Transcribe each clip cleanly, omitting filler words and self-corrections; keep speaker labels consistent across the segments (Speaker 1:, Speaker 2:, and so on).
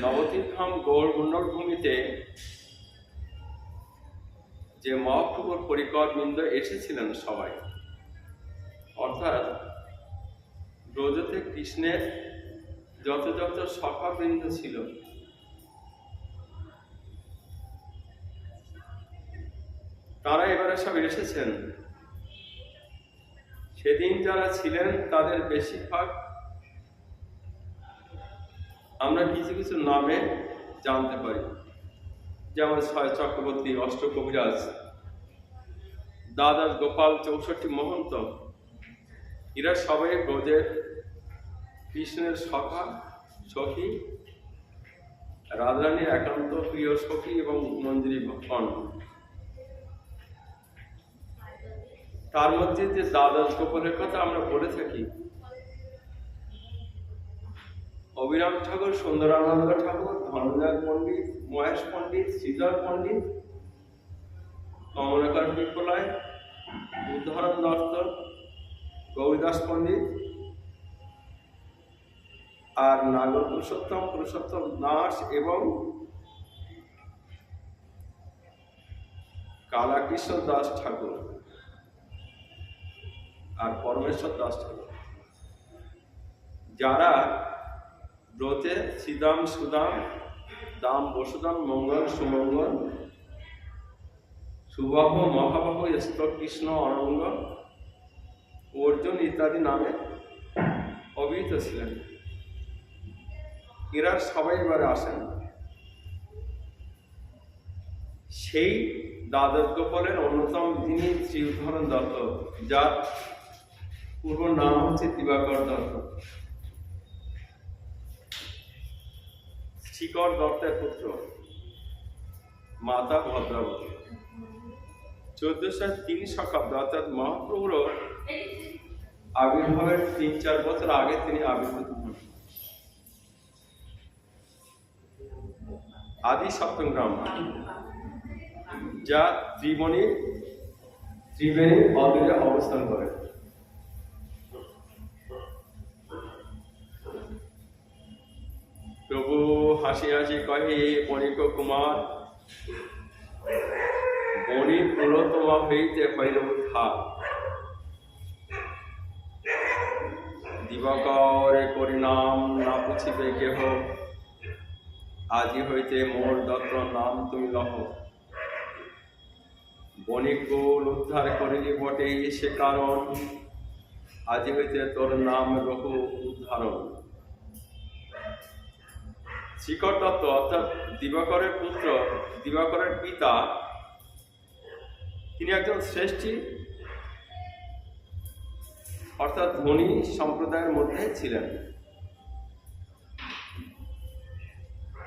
Speaker 1: নবতীর্থম গৌরমণ্ডল ভূমিতে যে মহাপ্রভুর পরিকরবৃন্দ এসেছিলেন সবাই, অর্থাৎ ব্রজতে কৃষ্ণের যত যত সখাবৃন্দ ছিল তারা এবারে সব এসেছেন। সেদিন যারা ছিলেন তাদের বেশিরভাগ আমরা কিছু কিছু নামে জানতে পারি, যেমন ছয় চক্রবর্তী, অষ্ট কবিরাজ, দ্বাদশ গোপাল, 64 মহন্ত। এরা সবাই ব্রজের কৃষ্ণের সখা সখী, রাধারানীর একান্ত প্রিয় সখী এবং মঞ্জুরি ভক্তগণ। তার মধ্যে যে দ্বাদশ গোপালের কথা আমরা বলে থাকি, অবিরাম ঠাকুর, সুন্দরানন্দ ঠাকুর, ধনঞ্জয় পণ্ডিত, মহেশ পণ্ডিত, শ্রীধর পণ্ডিত, কমলাকর বিপ্লয়, উদ্ধরণ দত্ত, গৌরীদাস পণ্ডিত, আর নাগর পুরুষোত্তম দাস এবং কালাকৃষ্ণ দাস ঠাকুর আর পরমেশ্বর দাস ঠাকুর, যারা ব্রতে শ্রীদাম, সুদাম, দাম, বসুদাম, মঙ্গল, সুমঙ্গল, সুবাহ, মহাবাহ, স্তর, কৃষ্ণ, অনঙ্গ, অর্জুন ইত্যাদি নামে অভিহিত ছিলেন। এরা সবাই এবারে আসেন। সেই দ্বাদশ গোপালের অন্যতম যিনি শ্রী উদ্ধরণ দত্ত, যার পূর্ব নাম হচ্ছে দিবাকর দত্ত, শিকর দত্তের পুত্র, মাতা ভদ্রাবতী। 1403 শতাব্দী অর্থাৎ মহাপ্রভুর আবির্ভাবের 3-4 বছর আগে তিনি আবির্ভূত হন। আদি সপ্তমগ্রাম, যা ত্রিবেণীর অদূরে অবস্থান করে। প্রভু হাসি হাসি কহে, বণিক কুমার, বণি পুরোতমা হইতে হইল উদ্ধার। দিবাকরে পরিণাম না পুছিবে কেহ, আজি হইতে মোর দত্ত নাম তুমি লহ। বণিক কুল উদ্ধার করিলি বটে, সে কারণ আজি হইতে তোর নাম রঘু উদ্ধারণ। শিকর দত্ত অর্থাৎ দিবাকরের পুত্র, দিবাকরের পিতা, তিনি একজন শ্রেষ্ঠী অর্থাৎ ধনী সম্প্রদায়ের মধ্যে ছিলেন।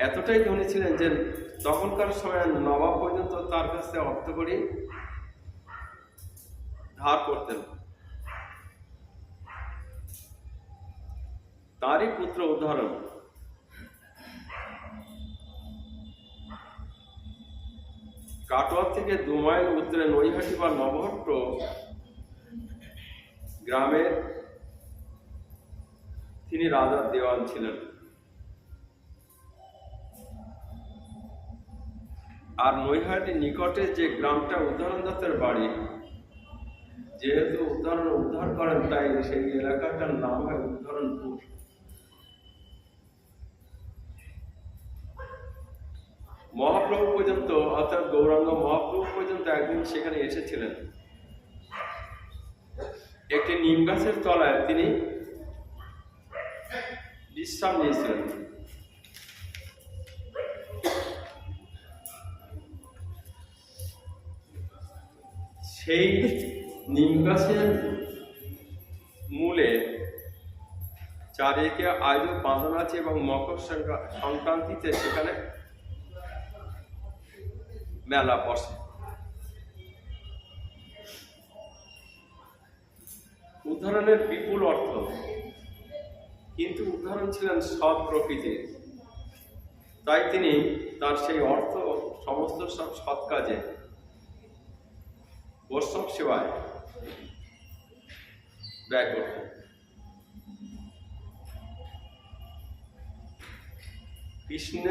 Speaker 1: এতটাই ধনী ছিলেন যে তখনকার সময় নবাব পর্যন্ত তার কাছে অর্থকড়ি ধার করতেন। তারই পুত্র উদাহরণ। কাটোয়া থেকে 2 মাইল উত্তরে নৈহাটি বা নবহট্ট গ্রামে তিনি রাজার দেওয়ান ছিলেন। আর নৈহাটির নিকটে যে গ্রামটা উদ্ধরণ দত্তের বাড়ি, যেহেতু উদ্ধার করেন তাই সেই এলাকাটার নাম হয় উদ্ধরণপুর। মহাপ্রভু পর্যন্ত অর্থাৎ গৌরাঙ্গ মহাপ্রভু পর্যন্ত একদিন সেখানে এসেছিলেন। একটি নিম গাছের তলায় তিনি বিশ্রাম নিয়েছিলেন। সেই নিম গাছের মূলে চারিদিকে আজও বাঁধন আছে এবং মকর সংক্রান্তিতে সেখানে মেলা বসে। উদাহরণের বিপুল অর্থ, কিন্তু উদাহরণ ছিলেন সৎ প্রকৃতির, তাই তিনি তার সেই অর্থ সমস্ত সব সৎ কাজে, বৈষ্ণব সেবায় ব্যয় করতেন। কৃষ্ণ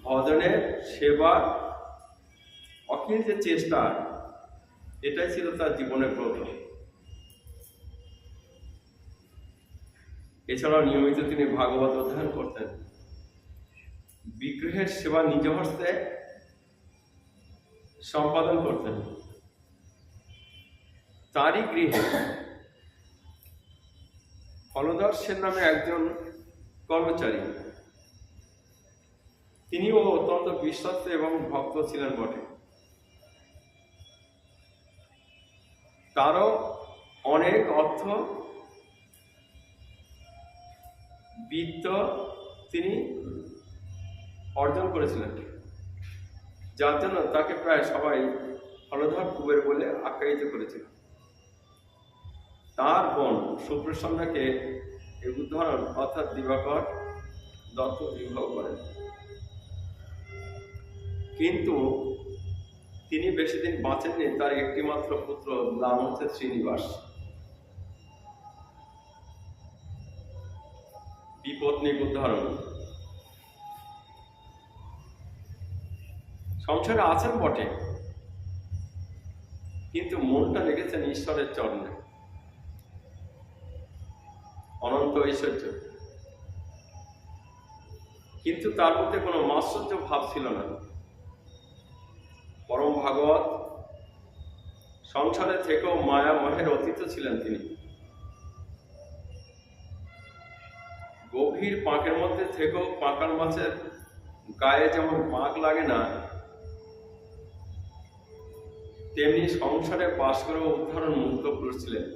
Speaker 1: ভজনের সেবার অখিল যে চেষ্টা, এটাই ছিল তার জীবনের ব্রত। এছাড়াও নিয়মিত তিনি ভাগবত অধ্যয়ন করতেন। বিগ্রহের সেবা নিজ হস্তে সম্পাদন করতেন। তারই গৃহে হলধর সেন নামে একজন কর্মচারী, তিনিও অত্যন্ত বিশ্বস্ত এবং ভক্ত ছিলেন বটে। তারও অনেক অর্থ বিত্ত তিনি অর্জন করেছিলেন, যার জন্য তাকে প্রায় সবাই হলধর কুবের বলে আখ্যায়িত করেছিল। তার বোন সুপ্রসন্নাকে এই উদাহরণ অর্থাৎ দিবাকর দত্ত বিবাহ করেন, কিন্তু তিনি বেশি দিন বাঁচেননি। তার একটি মাত্র পুত্র, নাম হচ্ছে শ্রীনিবাস। বিপত্নিক উদাহরণ। সংসারে আছেন বটে, কিন্তু মনটা লেগেছেন ঈশ্বরের চরণে, অনন্ত ঐশ্বর্য, কিন্তু তার মধ্যে কোনো মাৎসর্য ভাব ছিল না। পরম ভাগবত, সংসারে থেকেও মায়া মোহের অতীত ছিলেন তিনি। গভীর পাঁকের মধ্যে থেকেও পাঁকাল মাছের গায়ে যেমন পাঁক লাগে না, তেমনি সংসারে বাস করেও উদাহরণ মুক্ত পুরুষ ছিলেন।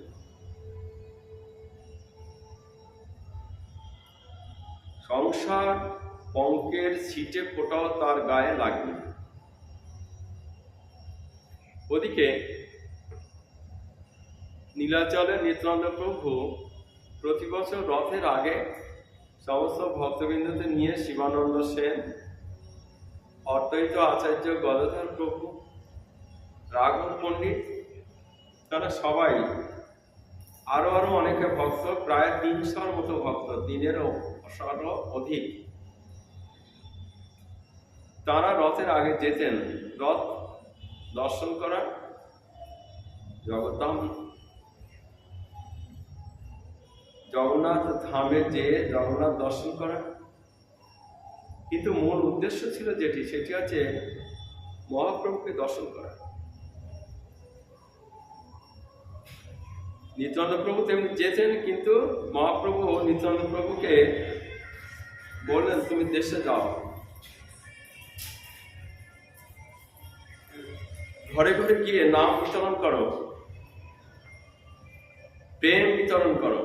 Speaker 1: সংসার পঙ্কের ছিটে ফোটাও তার গায়ে লাগবে। ওদিকে নীলাচলে নিত্যানন্দ প্রভু প্রতি বছর রথের আগে সমস্ত ভক্তবৃন্দদের নিয়ে শিবানন্দ সেন, অদ্বৈত আচার্য গদাধর প্রভু, রাঘব পণ্ডিত, তারা সবাই আরো অনেকে ভক্ত, প্রায় 300-র মতো ভক্ত, দিনেরও অধিক, তারা রথের আগে যেতেন রথ দর্শন করা, জগন্নাথ ধামে যেয়ে জগন্নাথ দর্শন করা। কিন্তু মূল উদ্দেশ্য ছিল সেটি হচ্ছে মহাপ্রভুকে দর্শন করা। নিত্যানন্দ প্রভু তেমনি যেতেন, কিন্তু মহাপ্রভু নিত্যানন্দ প্রভুকে বললেন, তুমি দেশে যাও, ঘরে ঘরে গিয়ে নাম বিতরণ করো, প্রেম বিতরণ করো।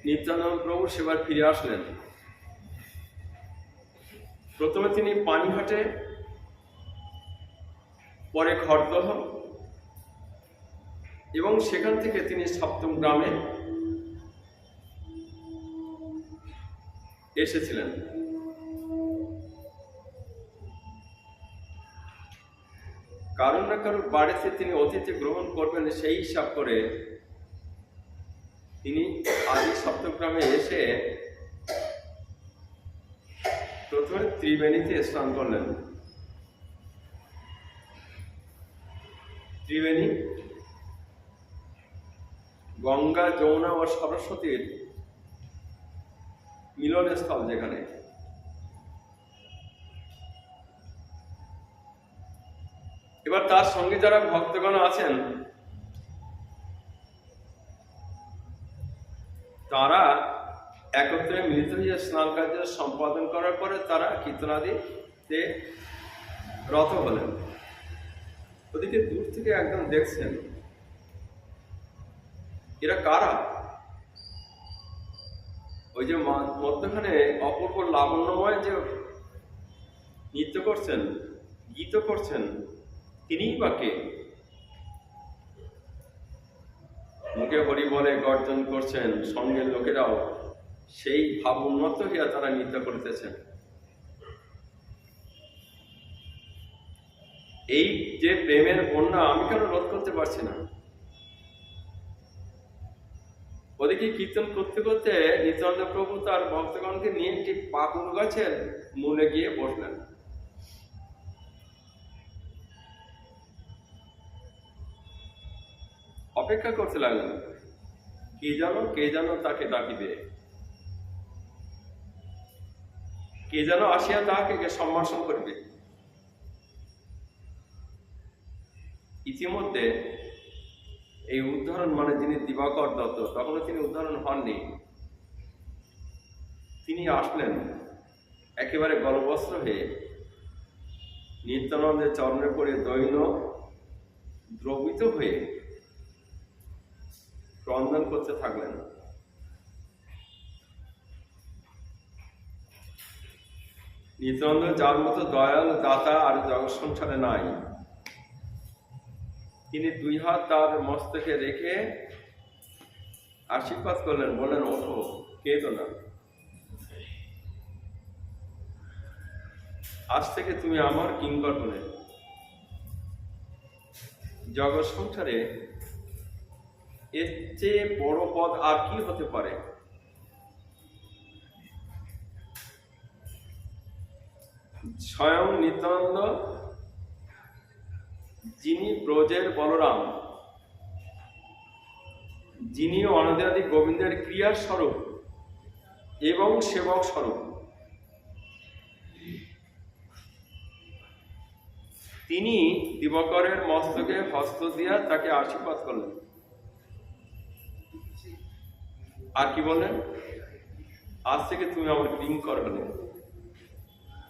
Speaker 1: নিত্যানন্দ প্রভু সেবার ফিরে আসলেন। প্রথমে তিনি পানিহাটে, পরে খড়দহ, এবং সেখান থেকে তিনি সপ্তম গ্রামে এসেছিলেন। কারণ না কারোর বাড়িতে তিনি অতিথি গ্রহণ করবেন, সেই হিসাব করে তিনি আদি সপ্তগ্রামে এসে প্রথমে ত্রিবেণীতে স্নান করলেন। ত্রিবেণী গঙ্গা, যমুনা ও সরস্বতীর মিলনস্থল, যেখানে এবার তার সঙ্গে যারা ভক্তগণ আছেন, তারা একত্রে মিলিত হয়ে স্নান কার্য সম্পাদন করার পরে তারা কীর্তনাদিতে রত হলেন। ওদিকে দূর থেকে একদম দেখছেন, এরা কারা? ওই যে মধ্যখানে অপূর্ব লাবণ্যময় যে নৃত্য করছেন, গীত করছেন, তিনিই বা কে? মুখে হরি বলে গর্জন করছেন, সঙ্গের লোকেরাও সেই ভাব উন্নত হইয়া তারা নৃত্য করিতেছেন। এই যে প্রেমের বন্যা, আমি কেন রোধ করতে পারছি না? ওদিকে কীর্তন করতে করতে নিত্যানন্দ প্রভু তার ভক্তগণকে নিয়ে একটি পাকুড় গাছের মূলে গিয়ে বসলেন। অপেক্ষা করতে লাগলেন, কে যেন তাকে ডাকিবে, কে যেন আসিয়া তাহাকে সম্ভাষণ করিবে। ইতিমধ্যে এই উদাহরণ মানে যিনি দিবাকর দত্ত, তখনও তিনি উদাহরণ হননি, তিনি আসলেন একেবারে গলবস্ত্র হয়ে নিত্যানন্দের চরণে পড়ে দৈন দ্রবিত হয়ে ক্রন্দন করতে থাকলেন। নিত্যানন্দ যার মতো দয়াল দাতা আর জগৎ সংসারে নাই, তিনি দুই হাত তার মস্তকে রেখে আশীর্বাদ করলেন, বললেন, ওঠো, কেঁদো না, আজ থেকে তুমি আমার কিঙ্কর হলে। জগৎ সংসারে এর চেয়ে বড় পদ আর কি হতে পারে? স্বয়ং নিত্যানন্দ, যিনি ব্রজের বলরাম, যিনি অনাদি গোবিন্দের ক্রিয়ার স্বরূপ এবং সেবক স্বরূপ, তিনি দিবাকরের মস্তকে হস্ত দিয়া তাকে আশীর্বাদ করলেন। আর কি বললেন? আজ থেকে তুমি আমার কিঙ্কর হলে।